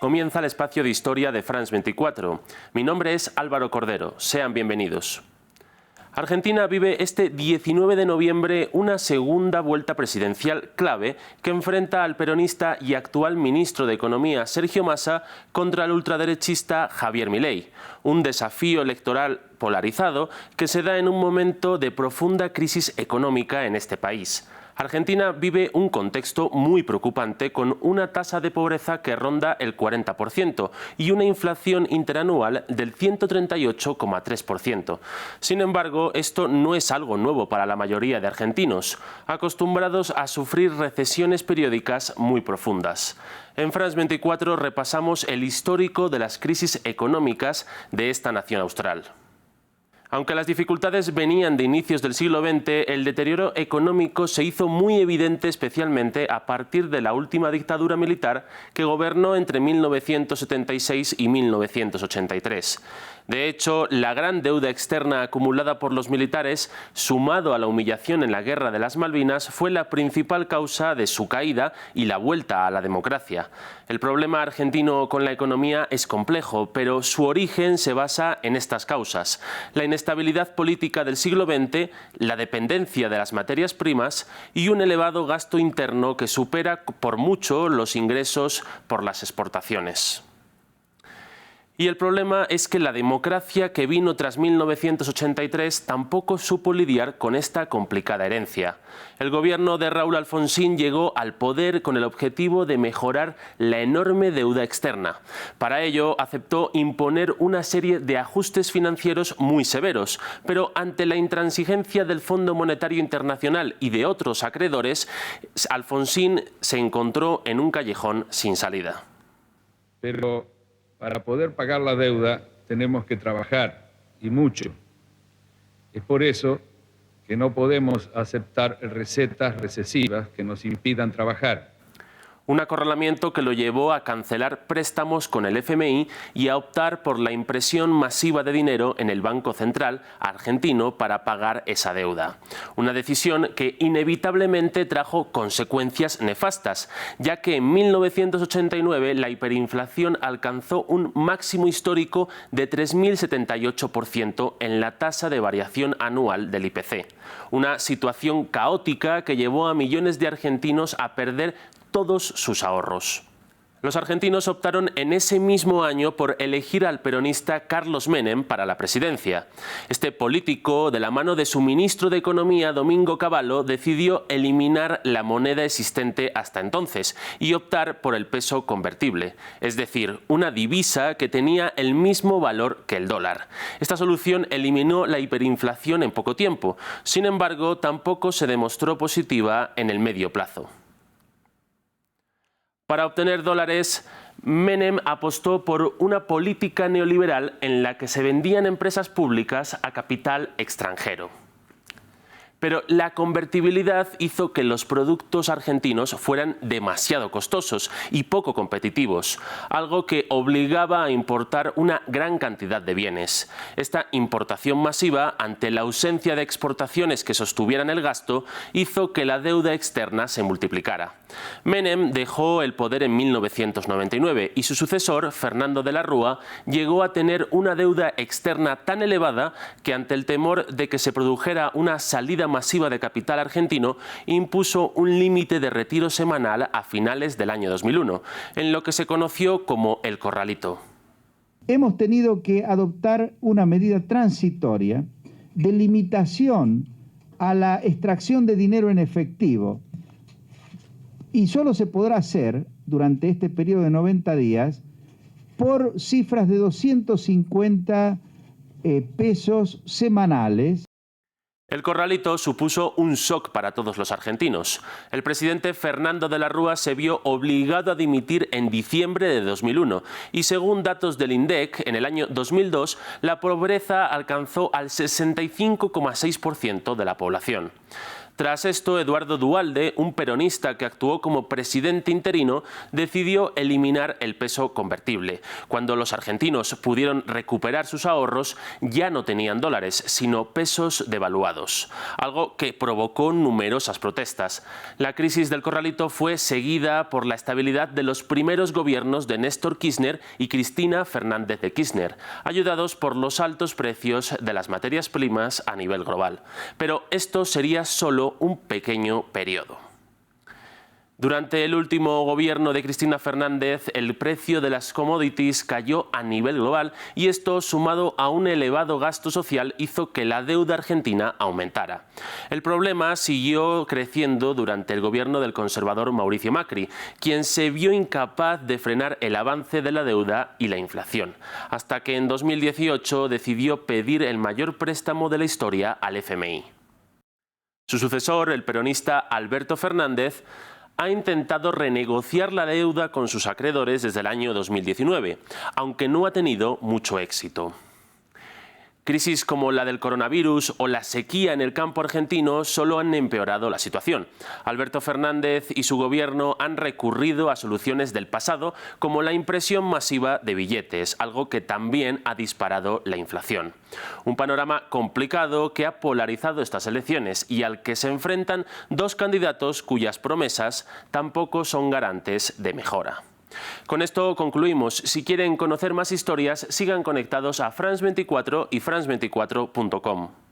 Comienza el espacio de historia de France 24. Mi nombre es Álvaro Cordero. Sean bienvenidos. Argentina vive este 19 de noviembre una segunda vuelta presidencial clave que enfrenta al peronista y actual ministro de Economía Sergio Massa contra el ultraderechista Javier Milei. Un desafío electoral polarizado que se da en un momento de profunda crisis económica en este país. Argentina vive un contexto muy preocupante con una tasa de pobreza que ronda el 40% y una inflación interanual del 138,3%. Sin embargo, esto no es algo nuevo para la mayoría de argentinos, acostumbrados a sufrir recesiones periódicas muy profundas. En France 24 repasamos el histórico de las crisis económicas de esta nación austral. Aunque las dificultades venían de inicios del siglo XX, el deterioro económico se hizo muy evidente especialmente a partir de la última dictadura militar que gobernó entre 1976 y 1983. De hecho, la gran deuda externa acumulada por los militares, sumado a la humillación en la Guerra de las Malvinas, fue la principal causa de su caída y la vuelta a la democracia. El problema argentino con la economía es complejo, pero su origen se basa en estas causas: la inestabilidad política del siglo XX, la dependencia de las materias primas y un elevado gasto interno que supera por mucho los ingresos por las exportaciones. Y el problema es que la democracia que vino tras 1983 tampoco supo lidiar con esta complicada herencia. El gobierno de Raúl Alfonsín llegó al poder con el objetivo de mejorar la enorme deuda externa. Para ello aceptó imponer una serie de ajustes financieros muy severos, pero ante la intransigencia del Fondo Monetario Internacional y de otros acreedores, Alfonsín se encontró en un callejón sin salida. Pero para poder pagar la deuda tenemos que trabajar, y mucho. Es por eso que no podemos aceptar recetas recesivas que nos impidan trabajar. Un acorralamiento que lo llevó a cancelar préstamos con el FMI y a optar por la impresión masiva de dinero en el Banco Central argentino para pagar esa deuda. Una decisión que inevitablemente trajo consecuencias nefastas, ya que en 1989 la hiperinflación alcanzó un máximo histórico de 3.078% en la tasa de variación anual del IPC. Una situación caótica que llevó a millones de argentinos a perder todos sus ahorros. Los argentinos optaron en ese mismo año por elegir al peronista Carlos Menem para la presidencia. Este político, de la mano de su ministro de Economía, Domingo Cavallo, decidió eliminar la moneda existente hasta entonces y optar por el peso convertible, es decir, una divisa que tenía el mismo valor que el dólar. Esta solución eliminó la hiperinflación en poco tiempo. Sin embargo, tampoco se demostró positiva en el medio plazo. Para obtener dólares, Menem apostó por una política neoliberal en la que se vendían empresas públicas a capital extranjero. Pero la convertibilidad hizo que los productos argentinos fueran demasiado costosos y poco competitivos, algo que obligaba a importar una gran cantidad de bienes. Esta importación masiva, ante la ausencia de exportaciones que sostuvieran el gasto, hizo que la deuda externa se multiplicara. Menem dejó el poder en 1999 y su sucesor, Fernando de la Rúa, llegó a tener una deuda externa tan elevada que, ante el temor de que se produjera una salida masiva de capital argentino, impuso un límite de retiro semanal a finales del año 2001, en lo que se conoció como el corralito. Hemos tenido que adoptar una medida transitoria de limitación a la extracción de dinero en efectivo, y solo se podrá hacer durante este periodo de 90 días por cifras de 250 pesos semanales. El corralito supuso un shock para todos los argentinos. El presidente Fernando de la Rúa se vio obligado a dimitir en diciembre de 2001 y, según datos del INDEC, en el año 2002 la pobreza alcanzó al 65,6% de la población. Tras esto, Eduardo Duhalde, un peronista que actuó como presidente interino, decidió eliminar el peso convertible. Cuando los argentinos pudieron recuperar sus ahorros, ya no tenían dólares, sino pesos devaluados, algo que provocó numerosas protestas. La crisis del corralito fue seguida por la estabilidad de los primeros gobiernos de Néstor Kirchner y Cristina Fernández de Kirchner, ayudados por los altos precios de las materias primas a nivel global. Pero esto sería solo un pequeño periodo. Durante el último gobierno de Cristina Fernández, el precio de las commodities cayó a nivel global y esto, sumado a un elevado gasto social, hizo que la deuda argentina aumentara. El problema siguió creciendo durante el gobierno del conservador Mauricio Macri, quien se vio incapaz de frenar el avance de la deuda y la inflación, hasta que en 2018 decidió pedir el mayor préstamo de la historia al FMI. Su sucesor, el peronista Alberto Fernández, ha intentado renegociar la deuda con sus acreedores desde el año 2019, aunque no ha tenido mucho éxito. Crisis como la del coronavirus o la sequía en el campo argentino solo han empeorado la situación. Alberto Fernández y su gobierno han recurrido a soluciones del pasado, como la impresión masiva de billetes, algo que también ha disparado la inflación. Un panorama complicado que ha polarizado estas elecciones y al que se enfrentan dos candidatos cuyas promesas tampoco son garantes de mejora. Con esto concluimos. Si quieren conocer más historias, sigan conectados a France 24 y France24.com.